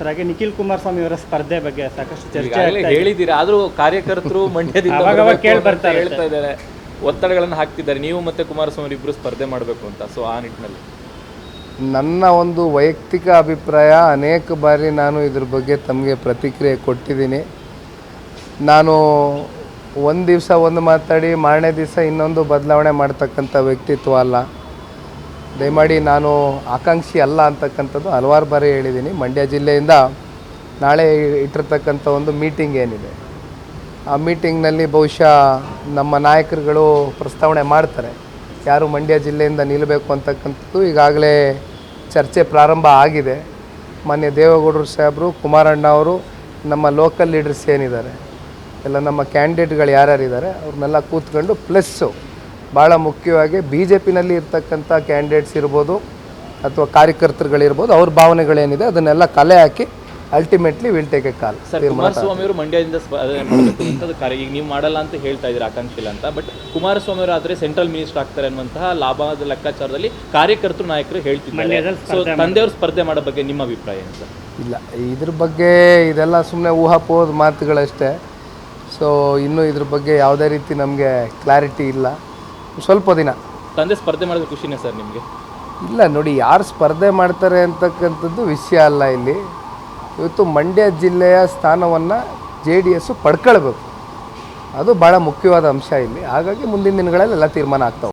Sir. ಹಾಗೆ ನಿಖಿಲ್ ಕುಮಾರಸ್ವಾಮಿ ಅವರ ಸ್ಪರ್ಧೆ ಬಗ್ಗೆ ಸಾಕಷ್ಟು ಚರ್ಚೆ ಹೇಳಿದ್ದೀರಾ, ಆದರೂ ಕಾರ್ಯಕರ್ತರು ಮಂಡ್ಯದಿಂದ ಹೇಳ್ತಾ ಇದ್ದಾರೆ, ಒತ್ತಡಗಳನ್ನು ಹಾಕ್ತಿದ್ದಾರೆ, ನೀವು ಮತ್ತೆ ಕುಮಾರಸ್ವಾಮಿ ಇಬ್ಬರು ಸ್ಪರ್ಧೆ ಮಾಡಬೇಕು ಅಂತ. ಸೊ ಆ ನಿಟ್ಟಿನಲ್ಲಿ ನನ್ನ ಒಂದು ವೈಯಕ್ತಿಕ ಅಭಿಪ್ರಾಯ, ಅನೇಕ ಬಾರಿ ನಾನು ಇದ್ರ ಬಗ್ಗೆ ತಮಗೆ ಪ್ರತಿಕ್ರಿಯೆ ಕೊಟ್ಟಿದ್ದೀನಿ. ನಾನು ಒಂದು ದಿವಸ ಒಂದು ಮಾತಾಡಿ ಮಾರನೇ ದಿವಸ ಇನ್ನೊಂದು ಬದಲಾವಣೆ ಮಾಡ್ತಕ್ಕಂಥ ವ್ಯಕ್ತಿತ್ವ ಅಲ್ಲ. ದಯಮಾಡಿ ನಾನು ಆಕಾಂಕ್ಷಿ ಅಲ್ಲ ಅಂತಕ್ಕಂಥದ್ದು ಹಲವಾರು ಬಾರಿ ಹೇಳಿದ್ದೀನಿ. ಮಂಡ್ಯ ಜಿಲ್ಲೆಯಿಂದ ನಾಳೆ ಇಟ್ಟಿರ್ತಕ್ಕಂಥ ಒಂದು ಮೀಟಿಂಗ್ ಏನಿದೆ, ಆ ಮೀಟಿಂಗ್ನಲ್ಲಿ ಬಹುಶಃ ನಮ್ಮ ನಾಯಕರುಗಳು ಪ್ರಸ್ತಾವನೆ ಮಾಡ್ತಾರೆ, ಯಾರು ಮಂಡ್ಯ ಜಿಲ್ಲೆಯಿಂದ ನಿಲ್ಲಬೇಕು ಅಂತಕ್ಕಂಥದ್ದು. ಈಗಾಗಲೇ ಚರ್ಚೆ ಪ್ರಾರಂಭ ಆಗಿದೆ. ಮಾನ್ಯ ದೇವೇಗೌಡರು ಸಾಹೇಬರು, ಕುಮಾರಣ್ಣ ಅವರು, ನಮ್ಮ ಲೋಕಲ್ ಲೀಡರ್ಸ್ ಏನಿದ್ದಾರೆ ಎಲ್ಲ ನಮ್ಮ ಕ್ಯಾಂಡಿಡೇಟ್ಗಳು ಯಾರ್ಯಾರಿದ್ದಾರೆ ಅವ್ರನ್ನೆಲ್ಲ ಕೂತ್ಕೊಂಡು, ಪ್ಲಸ್ಸು ಭಾಳ ಮುಖ್ಯವಾಗಿ ಬಿ ಜೆ ಪಿನಲ್ಲಿ ಇರ್ತಕ್ಕಂಥ ಕ್ಯಾಂಡಿಡೇಟ್ಸ್ ಇರ್ಬೋದು ಅಥವಾ ಕಾರ್ಯಕರ್ತರುಗಳಿರ್ಬೋದು, ಅವ್ರ ಭಾವನೆಗಳೇನಿದೆ ಅದನ್ನೆಲ್ಲ ಕಲೆ ಹಾಕಿ ultimately will take a call. Sir, Kumaraswamy ಅವರು ಮಂಡ್ಯದಿಂದ ಈಗ ನೀವು ಮಾಡಲ್ಲ ಅಂತ ಹೇಳ್ತಾ ಇದ್ದೀರಾ, ಆಕಾಂಕ್ಷಿ ಇಲ್ಲ ಅಂತ. ಬಟ್ ಕುಮಾರಸ್ವಾಮಿ ಅವರು ಆದರೆ ಸೆಂಟ್ರಲ್ ಮಿನಿಸ್ಟರ್ ಆಗ್ತಾರೆ ಅನ್ನುವಂತಹ ಲಾಭದ ಲೆಕ್ಕಾಚಾರದಲ್ಲಿ ಕಾರ್ಯಕರ್ತರು ನಾಯಕರು ಹೇಳ್ತಿದ್ದಾರೆ. ಸೊ ತಂದೆಯವರು ಸ್ಪರ್ಧೆ ಮಾಡೋ ಬಗ್ಗೆ ನಿಮ್ಮ ಅಭಿಪ್ರಾಯ ಏನು ಸರ್? ಇಲ್ಲ, ಇದ್ರ ಬಗ್ಗೆ ಇದೆಲ್ಲ ಸುಮ್ಮನೆ ಊಹಾಪೋಹದ ಮಾತುಗಳಷ್ಟೇ. ಸೊ ಇನ್ನೂ ಇದ್ರ ಬಗ್ಗೆ ಯಾವುದೇ ರೀತಿ ನಮಗೆ ಕ್ಲಾರಿಟಿ ಇಲ್ಲ. ಸ್ವಲ್ಪ ದಿನ ತಂದೆ ಸ್ಪರ್ಧೆ ಮಾಡಿದ್ರೆ ಖುಷಿನೇ ಸರ್ ನಿಮಗೆ? ಇಲ್ಲ ನೋಡಿ, ಯಾರು ಸ್ಪರ್ಧೆ ಮಾಡ್ತಾರೆ ಅಂತಕ್ಕಂಥದ್ದು ವಿಷಯ ಅಲ್ಲ ಇಲ್ಲಿ. ಇವತ್ತು ಮಂಡ್ಯ ಜಿಲ್ಲೆಯ ಸ್ಥಾನವನ್ನು JDS ಪಡ್ಕೊಳ್ಬೇಕು, ಅದು ಭಾಳ ಮುಖ್ಯವಾದ ಅಂಶ ಇಲ್ಲಿ. ಹಾಗಾಗಿ ಮುಂದಿನ ದಿನಗಳಲ್ಲಿ ಎಲ್ಲ ತೀರ್ಮಾನ ಆಗ್ತಾವೆ.